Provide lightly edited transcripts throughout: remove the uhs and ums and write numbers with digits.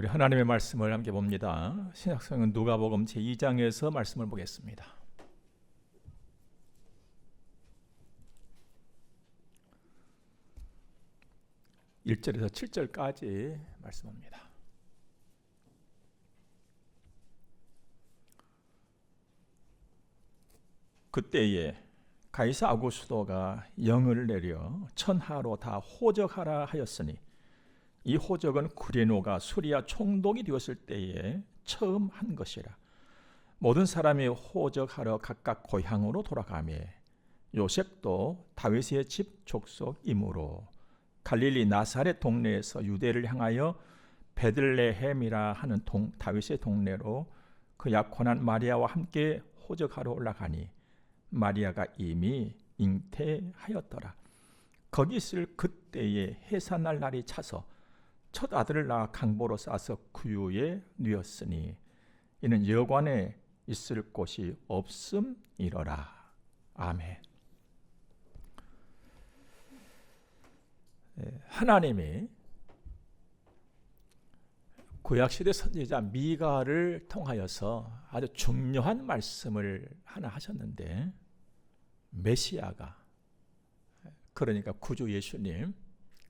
우리 하나님의 말씀을 함께 봅니다. 신약성경 누가복음 제2장에서 말씀을 보겠습니다. 1절에서 7절까지 말씀합니다. 그때에 가이사 아구스도가 영을 내려 천하로 다 호적하라 하였으니 이 호적은 구레노가 수리아 총독이 되었을 때에 처음 한 것이라. 모든 사람이 호적하러 각각 고향으로 돌아가며 요셉도 다윗의 집 족속이므로 갈릴리 나사렛 동네에서 유대를 향하여 베들레헴이라 하는 다윗의 동네로 그 약혼한 마리아와 함께 호적하러 올라가니 마리아가 이미 잉태하였더라. 거기 있을 그때에 해산날 날이 차서 첫 아들을 낳아 강보로 싸서 구유에 누였으니 이는 여관에 있을 곳이 없음이러라. 아멘. 하나님이 구약시대 선지자 미가를 통하여서 아주 중요한 말씀을 하나 하셨는데, 메시아가, 그러니까 구주 예수님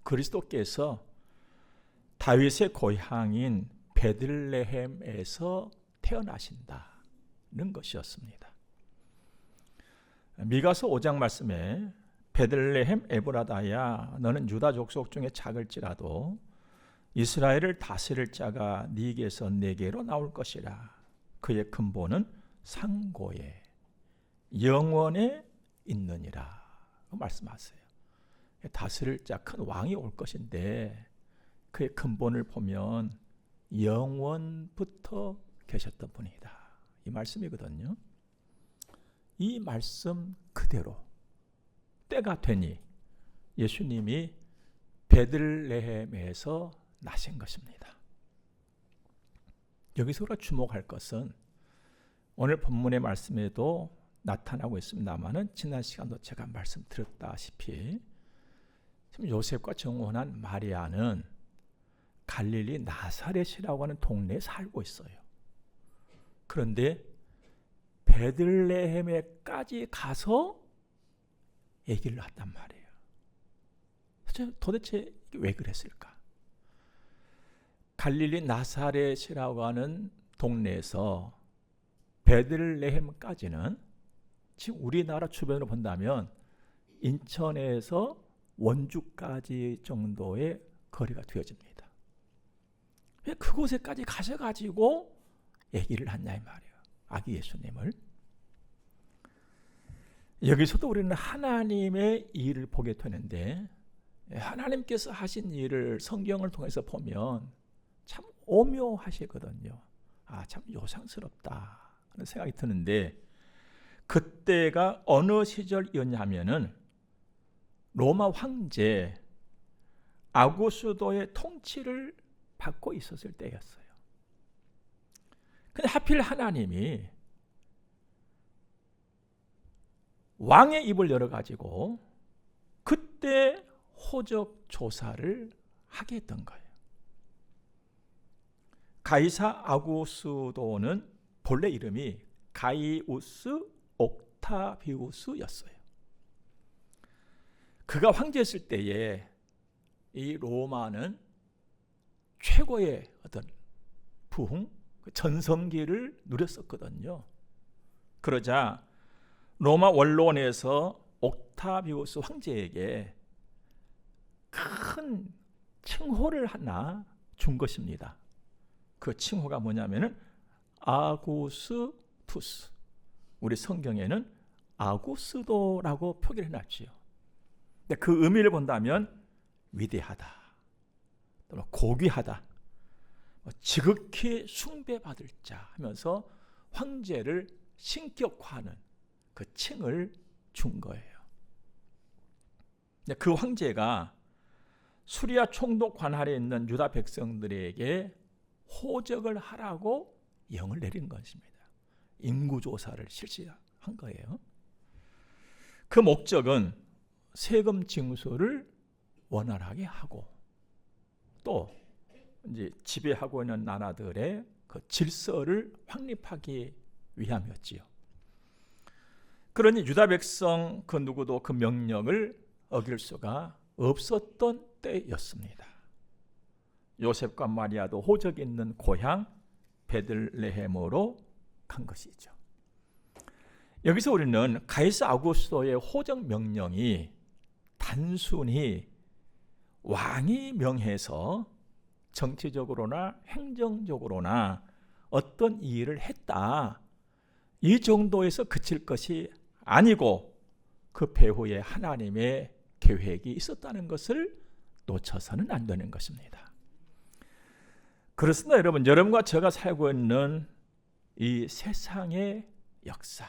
그리스도께서 다윗의 고향인 베들레헴에서 태어나신다는 것이었습니다. 미가서 5장 말씀에 베들레헴 에브라다야 너는 유다 족속 중에 작을지라도 이스라엘을 다스릴 자가 네게서 내게로 나올 것이라. 그의 근본은 상고에 영원에 있느니라 말씀하세요. 다스릴 자 큰 왕이 올 것인데 그의 근본을 보면 영원부터 계셨던 분이다, 이 말씀이거든요. 이 말씀 그대로 때가 되니 예수님이 베들레헴에서 나신 것입니다. 여기서 우리가 주목할 것은 오늘 본문의 말씀에도 나타나고 있습니다만은 지난 시간도 제가 말씀드렸다시피 지금 요셉과 정혼한 마리아는 갈릴리 나사렛이라고 하는 동네에 살고 있어요. 그런데 베들레헴에까지 가서 얘기를 한단 말이에요. 도대체 왜 그랬을까? 갈릴리 나사렛이라고 하는 동네에서 베들레헴까지는 지금 우리나라 주변으로 본다면 인천에서 원주까지 정도의 거리가 되어집니다. 왜 그곳에까지 가셔가지고 얘기를 하냐 이 말이에요, 아기 예수님을. 여기서도 우리는 하나님의 일을 보게 되는데, 하나님께서 하신 일을 성경을 통해서 보면 참 오묘하시거든요. 참 요상스럽다 하는 생각이 드는데, 그때가 어느 시절이었냐면은 로마 황제 아구스도의 통치를 받고 있었을 때였어요. 근데 하필 하나님이 왕의 입을 열어가지고 그때 호적 조사를 하게 했던 거예요. 가이사 아구스도는 본래 이름이 가이우스 옥타비우스였어요. 그가 황제였을 때에 이 로마는 최고의 어떤 부흥, 전성기를 누렸었거든요. 그러자 로마 원로원에서 옥타비우스 황제에게 큰 칭호를 하나 준 것입니다. 그 칭호가 뭐냐면은 아구스투스, 우리 성경에는 아구스도라고 표기를 해놨지요. 근데 그 의미를 본다면 위대하다, 또는 고귀하다, 지극히 숭배받을 자 하면서 황제를 신격화하는 그 칭을 준 거예요. 그 황제가 수리아 총독 관할에 있는 유다 백성들에게 호적을 하라고 영을 내린 것입니다. 인구조사를 실시한 거예요. 그 목적은 세금 징수를 원활하게 하고 또 이제 지배하고 있는 나라들의 그 질서를 확립하기 위함이었지요. 그러니 유다 백성 그 누구도 그 명령을 어길 수가 없었던 때였습니다. 요셉과 마리아도 호적 있는 고향 베들레헴으로 간 것이죠. 여기서 우리는 가이사 아우구스토의 호적 명령이 단순히 왕이 명해서 정치적으로나 행정적으로나 어떤 일을 했다, 이 정도에서 그칠 것이 아니고 그 배후에 하나님의 계획이 있었다는 것을 놓쳐서는 안 되는 것입니다. 그렇습니다. 여러분과 제가 살고 있는 이 세상의 역사,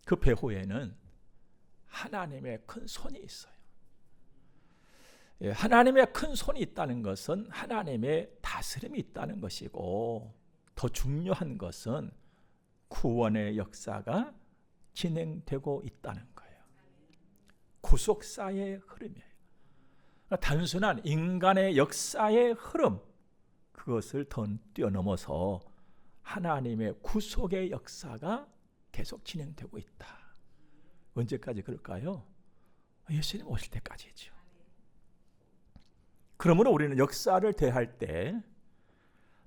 그 배후에는 하나님의 큰 손이 있어요. 하나님의 큰 손이 있다는 것은 하나님의 다스림이 있다는 것이고, 더 중요한 것은 구원의 역사가 진행되고 있다는 거예요. 구속사의 흐름이에요. 단순한 인간의 역사의 흐름, 그것을 더 뛰어넘어서 하나님의 구속의 역사가 계속 진행되고 있다. 언제까지 그럴까요? 예수님 오실 때까지죠. 그러므로 우리는 역사를 대할 때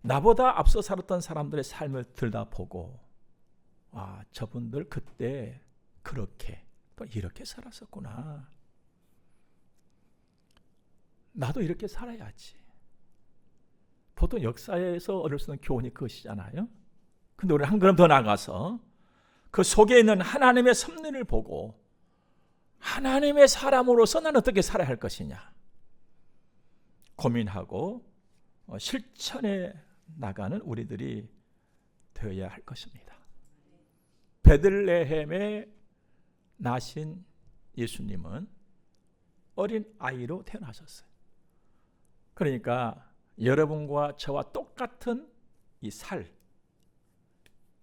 나보다 앞서 살았던 사람들의 삶을 들여다보고, 저분들 그때 그렇게 또 이렇게 살았었구나, 나도 이렇게 살아야지. 보통 역사에서 얻을 수 있는 교훈이 그것이잖아요. 근데 우리는 한 걸음 더 나가서 그 속에 있는 하나님의 섭리를 보고 하나님의 사람으로서 나는 어떻게 살아야 할 것이냐 고민하고 실천해 나가는 우리들이 되어야 할 것입니다. 베들레헴에 나신 예수님은 어린 아이로 태어나셨어요. 그러니까 여러분과 저와 똑같은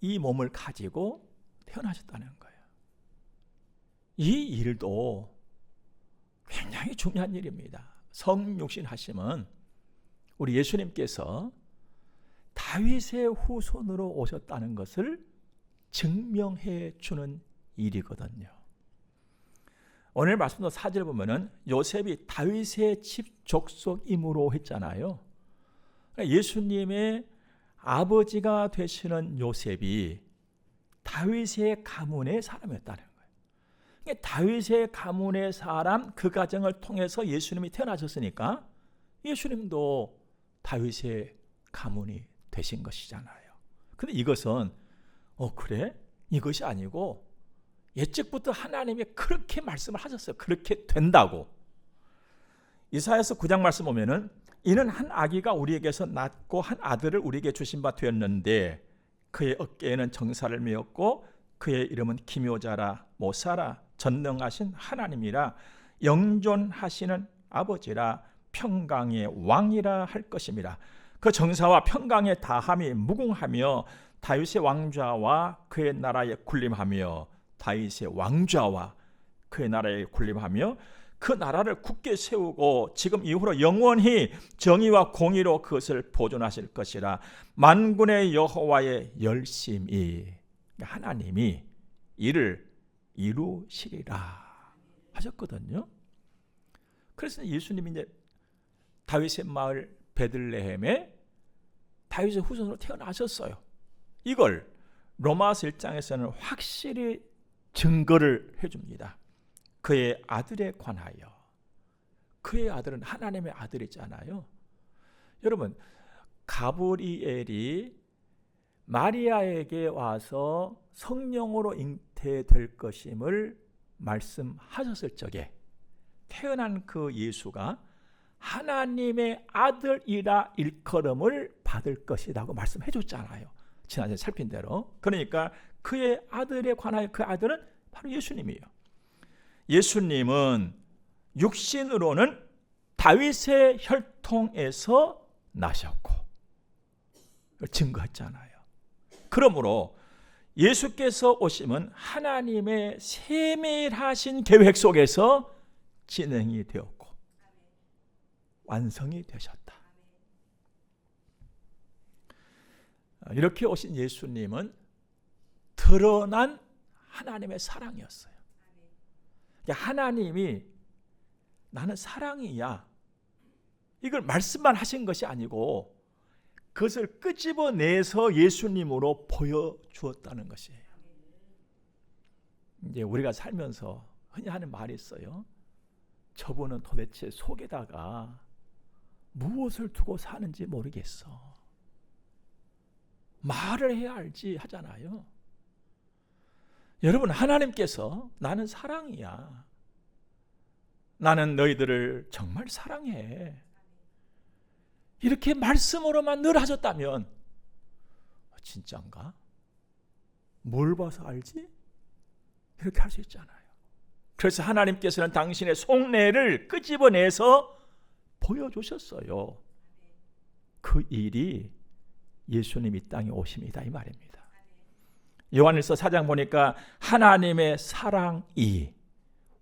이 몸을 가지고 태어나셨다는 거예요. 이 일도 굉장히 중요한 일입니다. 성육신 하심은 우리 예수님께서 다윗의 후손으로 오셨다는 것을 증명해 주는 일이거든요. 오늘 말씀도 4절 보면은 요셉이 다윗의 집 족속이므로 했잖아요. 예수님의 아버지가 되시는 요셉이 다윗의 가문의 사람이었다는 거예요. 다윗의 가문의 사람, 그 가정을 통해서 예수님이 태어나셨으니까 예수님도 다윗의 가문이 되신 것이잖아요. 근데 이것은 그래? 이것이 아니고 예측부터 하나님이 그렇게 말씀을 하셨어요. 그렇게 된다고. 이사야서 9장 말씀 보면은 이는 한 아기가 우리에게서 낳고 한 아들을 우리에게 주신 바 되었는데 그의 어깨에는 정사를 메었고 그의 이름은 기묘자라 모사라 전능하신 하나님이라 영존하시는 아버지라 평강의 왕이라 할 것입니다. 그 정사와 평강의 다함이 무궁하며 다윗의 왕좌와 그의 나라에 군림하며 다윗의 왕좌와 그의 나라에 군림하며 그 나라를 굳게 세우고 지금 이후로 영원히 정의와 공의로 그것을 보존하실 것이라. 만군의 여호와의 열심히 하나님이 이를 이루시리라 하셨거든요. 그래서 예수님이 이제 다윗의 마을 베들레헴에 다윗의 후손으로 태어나셨어요. 이걸 로마서 1장에서는 확실히 증거를 해줍니다. 그의 아들에 관하여. 그의 아들은 하나님의 아들이잖아요. 여러분, 가브리엘이 마리아에게 와서 성령으로 잉태될 것임을 말씀하셨을 적에 태어난 그 예수가 하나님의 아들이라 일컬음을 받을 것이라고 말씀해 줬잖아요. 지난주에 살핀 대로. 그러니까 그의 아들에 관하여 그 아들은 바로 예수님이에요. 예수님은 육신으로는 다윗의 혈통에서 나셨고 증거했잖아요. 그러므로 예수께서 오심은 하나님의 세밀하신 계획 속에서 진행이 되었고 완성이 되셨다. 이렇게 오신 예수님은 드러난 하나님의 사랑이었어요. 하나님이 나는 사랑이야, 이걸 말씀만 하신 것이 아니고 그것을 끄집어내서 예수님으로 보여주었다는 것이에요. 이제 우리가 살면서 흔히 하는 말이 있어요. 저분은 도대체 속에다가 무엇을 두고 사는지 모르겠어. 말을 해야 알지 하잖아요. 여러분, 하나님께서 나는 사랑이야, 나는 너희들을 정말 사랑해, 이렇게 말씀으로만 늘 하셨다면 진짠가? 뭘 봐서 알지? 이렇게 할 수 있잖아요. 그래서 하나님께서는 당신의 속내를 끄집어내서 보여주셨어요. 그 일이 예수님 이 땅에 오심이다, 이 말입니다. 요한일서 4장 보니까 하나님의 사랑이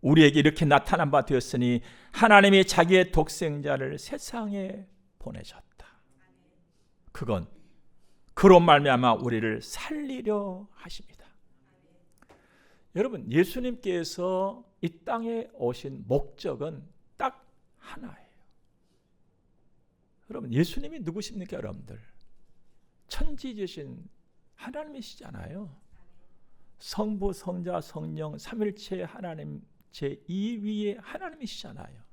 우리에게 이렇게 나타난 바 되었으니 하나님이 자기의 독생자를 세상에 보내셨다. 그건 그로 말미암아 우리를 살리려 하십니다. 여러분, 예수님께서 이 땅에 오신 목적은 딱 하나예요. 여러분, 예수님이 누구십니까? 여러분들, 천지주신 하나님이시잖아요. 성부, 성자, 성령 삼일체 하나님 제2위의 하나님이시잖아요.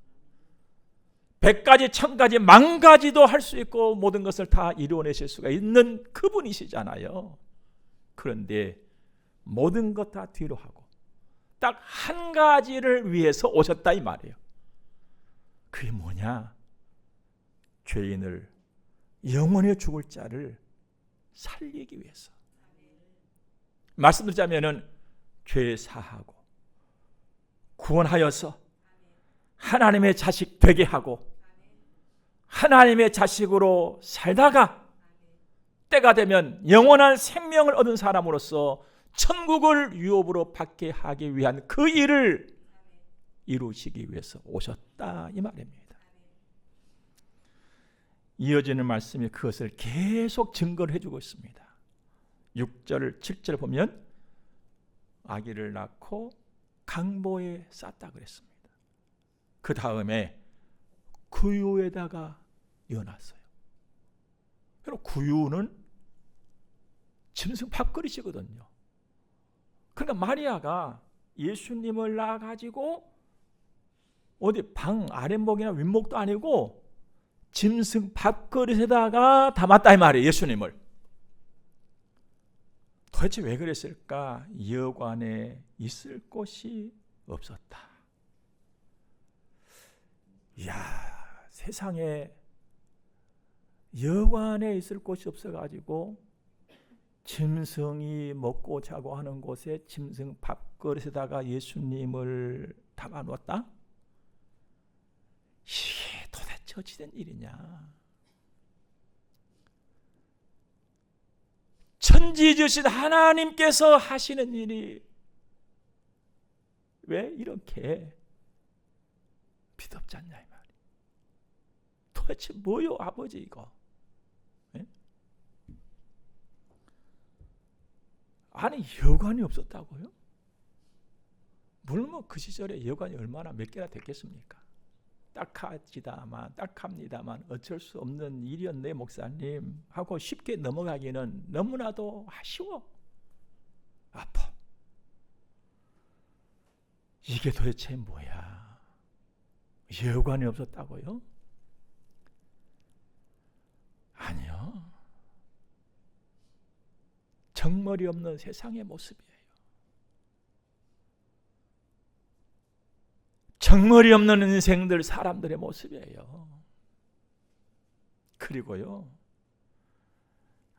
100가지, 1000가지, 10,000가지도 할 수 있고 모든 것을 다 이루어내실 수가 있는 그분이시잖아요. 그런데 모든 것 다 뒤로 하고 딱 한 가지를 위해서 오셨다, 이 말이에요. 그게 뭐냐? 죄인을, 영원히 죽을 자를 살리기 위해서. 말씀드리자면은 죄 사하고 구원하여서 하나님의 자식 되게 하고 하나님의 자식으로 살다가 때가 되면 영원한 생명을 얻은 사람으로서 천국을 유업으로 받게 하기 위한 그 일을 이루시기 위해서 오셨다, 이 말입니다. 이어지는 말씀이 그것을 계속 증거를 해주고 있습니다. 6절, 7절 보면 아기를 낳고 강보에 쌌다 그랬습니다. 그 다음에 구유에다가 이어놨어요. 그리고 구유는 짐승 밥그릇이거든요. 그러니까 마리아가 예수님을 낳아가지고 어디 방 아랫목이나 윗목도 아니고 짐승 밥그릇에다가 담았다, 이 말이에요. 예수님을. 도대체 왜 그랬을까? 여관에 있을 곳이 없었다. 이야, 세상에 여관에 있을 곳이 없어가지고 짐승이 먹고 자고 하는 곳에 짐승 밥그릇에다가 예수님을 담아놓았다? 이게 도대체 어찌된 일이냐? 천지주신 하나님께서 하시는 일이 왜 이렇게 비덥지 않냐, 이 말이에요. 도대체 뭐요, 아버지 이거? 네? 아니, 여관이 없었다고요? 물론 뭐 그 시절에 여관이 얼마나 몇 개나 됐겠습니까? 딱합니다만 어쩔 수 없는 일이었네, 목사님 하고 쉽게 넘어가기는 너무나도 아쉬워, 아파. 이게 도대체 뭐야? 여관이 없었다고요? 아니요, 정머리 없는 세상의 모습이에요. 정머리 없는 인생들, 사람들의 모습이에요. 그리고요,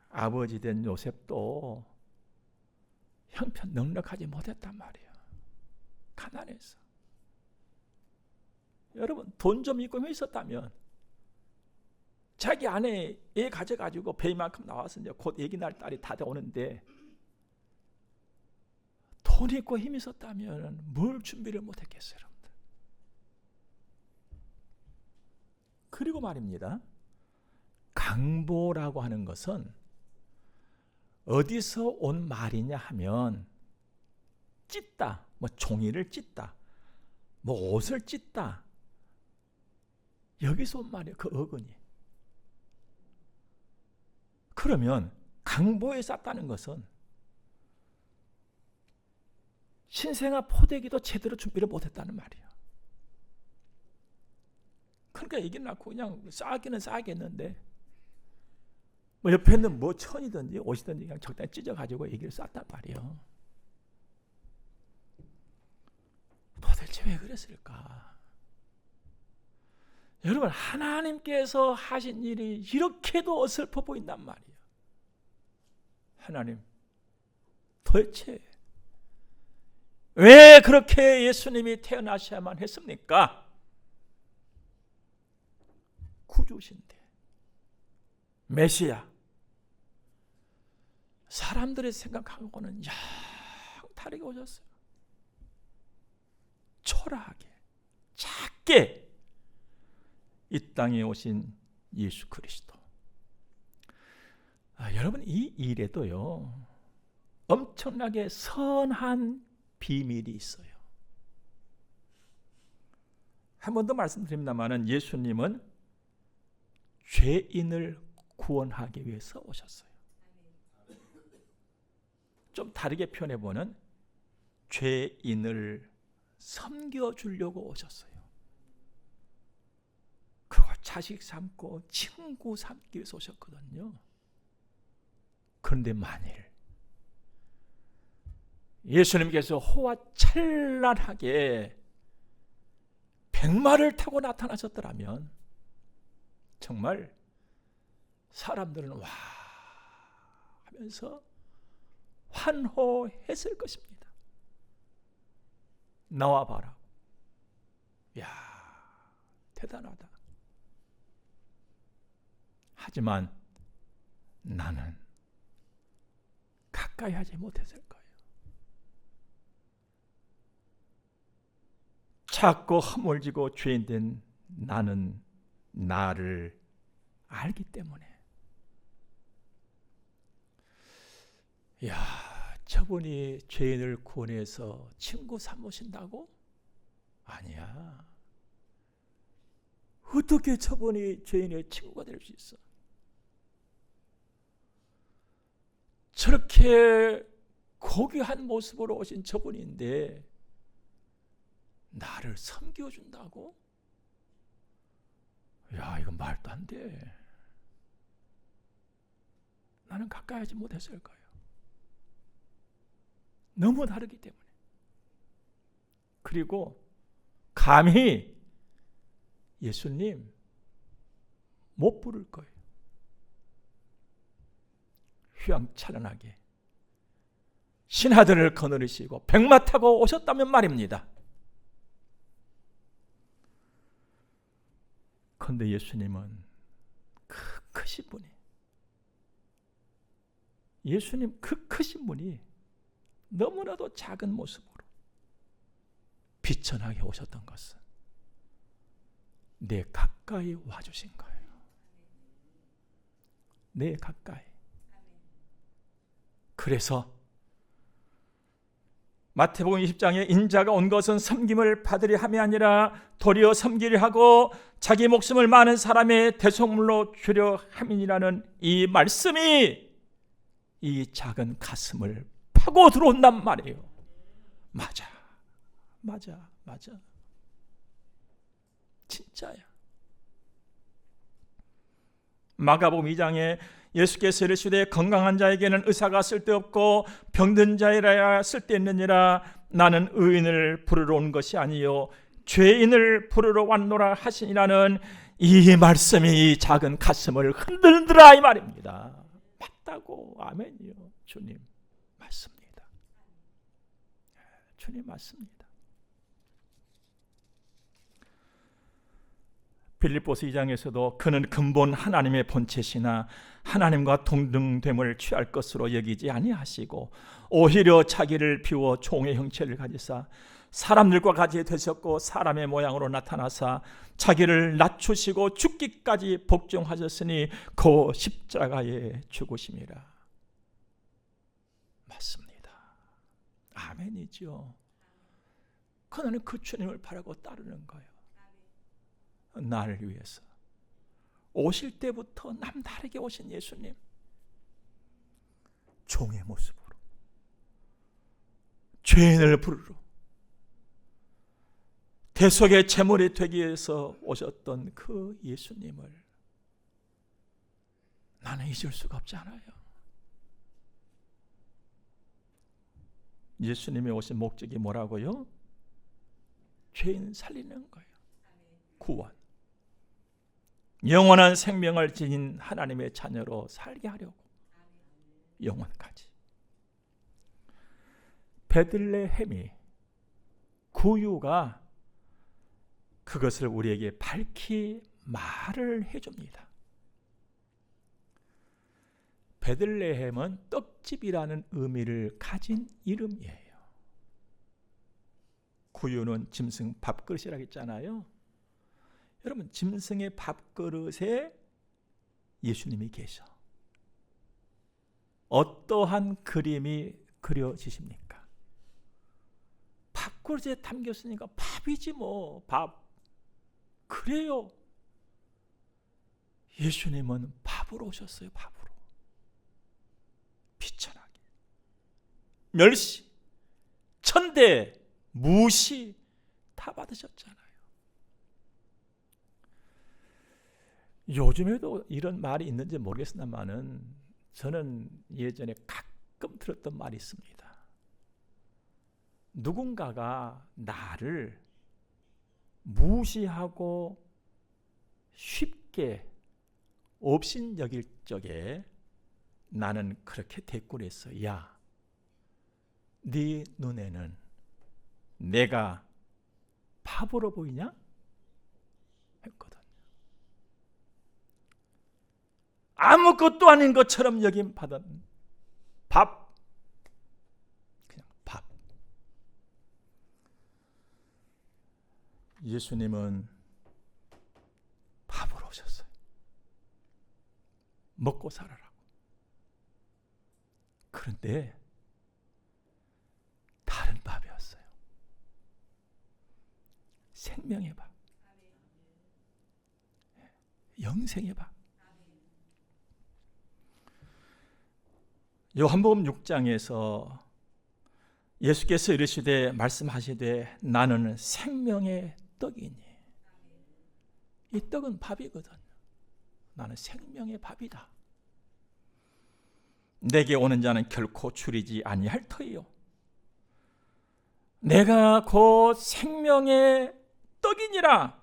아버지 된 요셉도 형편 넉넉하지 못했단 말이에요. 가난해서. 여러분, 돈 좀 있고 있었다면 자기 아내 애 가져가지고 배이만큼 나와서 이제 곧 애기 날 딸이 다 오는데 돈 있고 힘 있었다면 뭘 준비를 못했겠어요, 여러분들. 그리고 말입니다, 강보라고 하는 것은 어디서 온 말이냐 하면 찢다, 뭐 종이를 찢다, 뭐 옷을 찢다, 여기서 온 말이에요. 그 어근이. 그러면 강보에 쌌다는 것은 신생아 포대기도 제대로 준비를 못했다는 말이에요. 그러니까 얘기를 낳고 그냥 싸기는 싸겠는데 뭐 옆에 있는 뭐 천이든지 옷이든지 그냥 적당히 찢어가지고 얘기를 쌌단 말이에요. 도대체 왜 그랬을까? 여러분, 하나님께서 하신 일이 이렇게도 어설퍼 보인단 말이에요. 하나님, 도대체 왜 그렇게 예수님이 태어나셔야만 했습니까? 구주신데, 메시아. 사람들이 생각하고는 다르게 오셨어요. 초라하게, 작게 이 땅에 오신 예수 그리스도. 여러분, 이 일에도요 엄청나게 선한 비밀이 있어요. 한 번 더 말씀드립니다만 예수님은 죄인을 구원하기 위해서 오셨어요. 좀 다르게 표현해보면 죄인을 섬겨주려고 오셨어요. 그리고 자식 삼고 친구 삼기 위해서 오셨거든요. 그런데 만일 예수님께서 호화찬란하게 백마를 타고 나타나셨더라면 정말 사람들은 와 하면서 환호했을 것입니다. 나와 봐라. 야, 대단하다. 하지만 나는 가까이 하지 못했을 거예요. 작고 허물지고 죄인된 나는 나를 알기 때문에 저분이 죄인을 구원해서 친구 삼으신다고? 아니야. 어떻게 저분이 죄인의 친구가 될 수 있어? 저렇게 고귀한 모습으로 오신 저분인데 나를 섬겨준다고? 이건 말도 안 돼. 나는 가까이 하지 못했을 거예요. 너무 다르기 때문에. 그리고 감히 예수님 못 부를 거예요. 휘황찬란하게 신하들을 거느리시고 백마 타고 오셨다면 말입니다. 그런데 예수님은 그 크신 분이, 예수님 그 크신 분이 너무나도 작은 모습으로 비천하게 오셨던 것은 내 가까이 와주신 거예요. 내 가까이. 그래서 마태복음 20장에 인자가 온 것은 섬김을 받으려 함이 아니라 도리어 섬기려 하고 자기 목숨을 많은 사람의 대속물로 주려 함이니라는 이 말씀이 이 작은 가슴을 파고 들어온단 말이에요. 맞아. 진짜야. 마가복음 2장에 예수께서 이르시되 건강한 자에게는 의사가 쓸데없고 병든 자에라야 쓸데있느니라. 나는 의인을 부르러 온 것이 아니요 죄인을 부르러 왔노라 하시니라는 이 말씀이 이 작은 가슴을 흔들더라 이 말입니다. 맞다고. 아멘이요. 주님 맞습니다. 주님 맞습니다. 빌립보서 2장에서도 그는 근본 하나님의 본체시나 하나님과 동등됨을 취할 것으로 여기지 아니하시고 오히려 자기를 비워 종의 형체를 가지사 사람들과 같이 되셨고 사람의 모양으로 나타나사 자기를 낮추시고 죽기까지 복종하셨으니 그 십자가에 죽으심이라. 맞습니다. 아멘이죠. 그는 그 주님을 바라고 따르는 거예요. 나를 위해서 오실 때부터 남다르게 오신 예수님, 종의 모습으로 죄인을 부르러 대속의 제물이 되기 위해서 오셨던 그 예수님을 나는 잊을 수가 없지 않아요. 예수님이 오신 목적이 뭐라고요? 죄인 살리는 거예요. 구원. 영원한 생명을 지닌 하나님의 자녀로 살게 하려고. 영원까지. 베들레헴이, 구유가 그것을 우리에게 밝히 말을 해줍니다. 베들레헴은 떡집이라는 의미를 가진 이름이에요. 구유는 짐승 밥그릇이라고 했잖아요. 여러분, 짐승의 밥그릇에 예수님이 계셔. 어떠한 그림이 그려지십니까? 밥그릇에 담겼으니까 밥이지 뭐, 밥. 그래요. 예수님은 밥으로 오셨어요. 밥으로. 비천하게. 멸시, 천대, 무시 다 받으셨잖아요. 요즘에도 이런 말이 있는지 모르겠습니다만은 저는 예전에 가끔 들었던 말이 있습니다. 누군가가 나를 무시하고 쉽게 업신여길 적에 나는 그렇게 대꾸를 했어. 야, 네 눈에는 내가 밥으로 보이냐? 했거든. 아무것도 아닌 것처럼 여김 받은 밥, 그냥 밥. 예수님은 밥으로 오셨어요. 먹고 살아라고. 그런데 다른 밥이었어요. 생명의 밥, 영생의 밥. 요한복음 6장에서 예수께서 이르시되 말씀하시되 나는 생명의 떡이니. 이 떡은 밥이거든. 나는 생명의 밥이다. 내게 오는 자는 결코 줄이지 아니할 터이요. 내가 곧 생명의 떡이니라.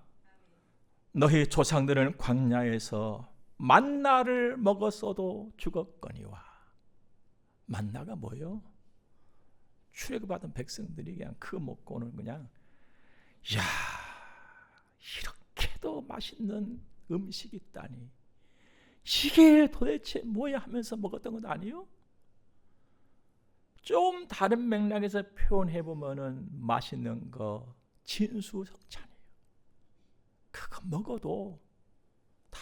너희 조상들은 광야에서 만나를 먹었어도 죽었거니와. 만나가 뭐예요? 출애굽받은 백성들이 그냥 그거 먹고는 그냥 야, 이렇게도 맛있는 음식이 있다니, 이게 도대체 뭐야 하면서 먹었던 건 아니에요? 좀 다른 맥락에서 표현해보면은 맛있는 거 진수성찬이에요. 그거 먹어도 다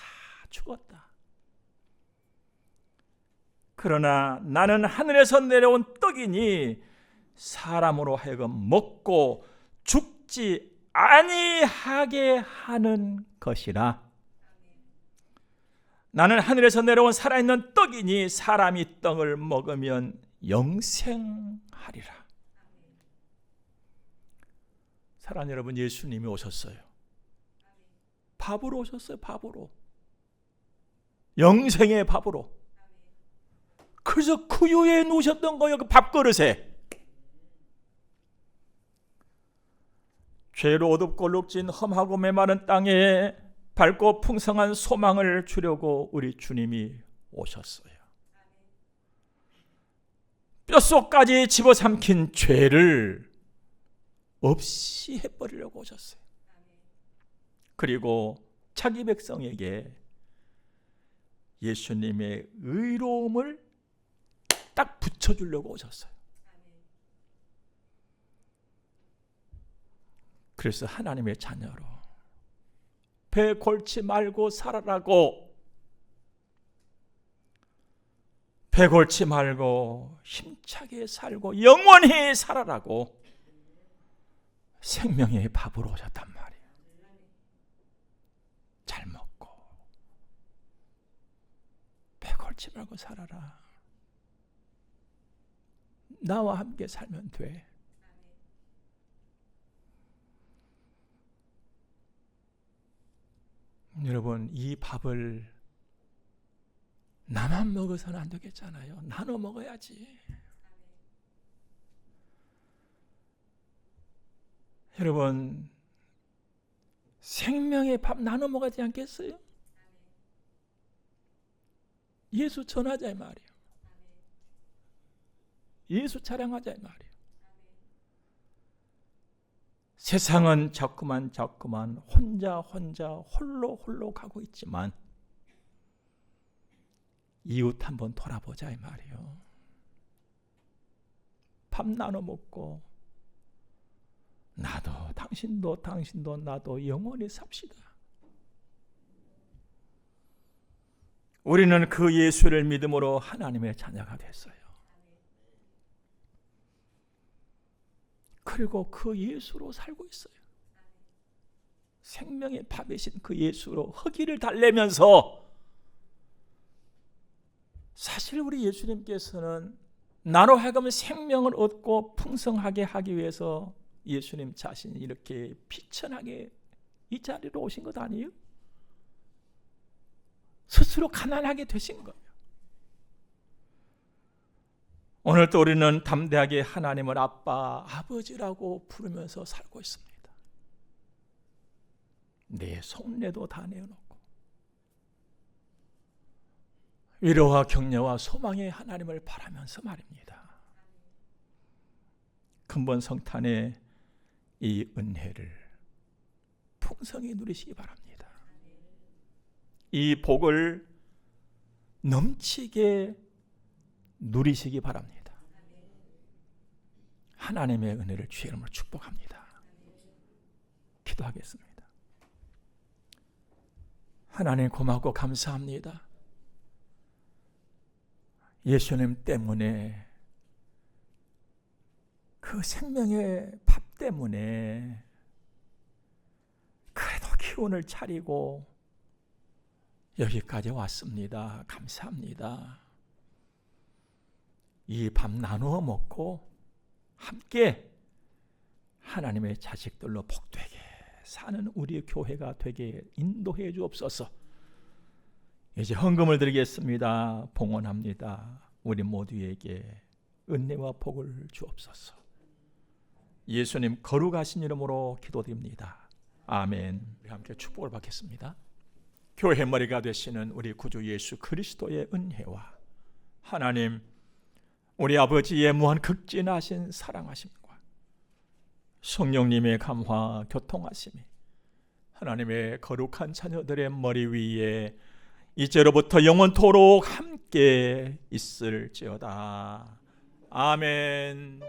죽었다. 그러나 나는 하늘에서 내려온 떡이니 사람으로 하여금 먹고 죽지 아니하게 하는 것이라. 나는 하늘에서 내려온 살아있는 떡이니 사람이 떡을 먹으면 영생하리라. 사랑하는 여러분, 예수님이 오셨어요. 밥으로 오셨어요. 밥으로. 영생의 밥으로. 그래서 구유에 누우셨던 거예요. 그 밥그릇에. 죄로 어둡고 얼룩진 험하고 메마른 땅에 밝고 풍성한 소망을 주려고 우리 주님이 오셨어요. 뼛속까지 집어삼킨 죄를 없이 해버리려고 오셨어요. 그리고 자기 백성에게 예수님의 의로움을 딱 붙여주려고 오셨어요. 그래서 하나님의 자녀로 배 골치 말고 살아라고, 배골치 말고 힘차게 살고 영원히 살아라고 생명의 밥으로 오셨단 말이에요. 잘 먹고 배골치 말고 살아라. 나와 함께 살면 돼. 여러분, 이 밥을 나만 먹어서는 안 되겠잖아요. 나눠 먹어야지. 여러분, 생명의 밥 나눠 먹어야지 않겠어요? 예수 전하자 이 말이에요. 예수 자랑하자 이 말이에요. 세상은 자꾸만 혼자 홀로 가고 있지만 이웃 한번 돌아보자 이 말이에요. 밥 나눠 먹고 나도 당신도 나도 영원히 삽시다. 우리는 그 예수를 믿음으로 하나님의 자녀가 됐어요. 그리고 그 예수로 살고 있어요. 생명의 밥이신 그 예수로 허기를 달래면서, 사실 우리 예수님께서는 나로 하여금 생명을 얻고 풍성하게 하기 위해서 예수님 자신이 이렇게 비천하게 이 자리로 오신 것 아니에요? 스스로 가난하게 되신 거예요. 오늘도 우리는 담대하게 하나님을 아빠, 아버지라고 부르면서 살고 있습니다. 내 속내도 다 내어놓고 위로와 격려와 소망의 하나님을 바라면서 말입니다. 근본 성탄의 이 은혜를 풍성히 누리시기 바랍니다. 이 복을 넘치게 누리시기 바랍니다. 하나님의 은혜를 주의 이름으로 축복합니다. 기도하겠습니다. 하나님 고맙고 감사합니다. 예수님 때문에, 그 생명의 밥 때문에 그래도 기운을 차리고 여기까지 왔습니다. 감사합니다. 이 밥 나누어 먹고 함께 하나님의 자식들로 복되게 사는 우리 교회가 되게 인도해 주옵소서. 이제 헌금을 드리겠습니다. 봉헌합니다. 우리 모두에게 은혜와 복을 주옵소서. 예수님 거룩하신 이름으로 기도드립니다. 아멘. 우리 함께 축복을 받겠습니다. 교회 머리가 되시는 우리 구주 예수 그리스도의 은혜와 하나님 우리 아버지의 무한 극진하신 사랑하심과 성령님의 감화 교통하심이 하나님의 거룩한 자녀들의 머리 위에 이제로부터 영원토록 함께 있을지어다. 아멘.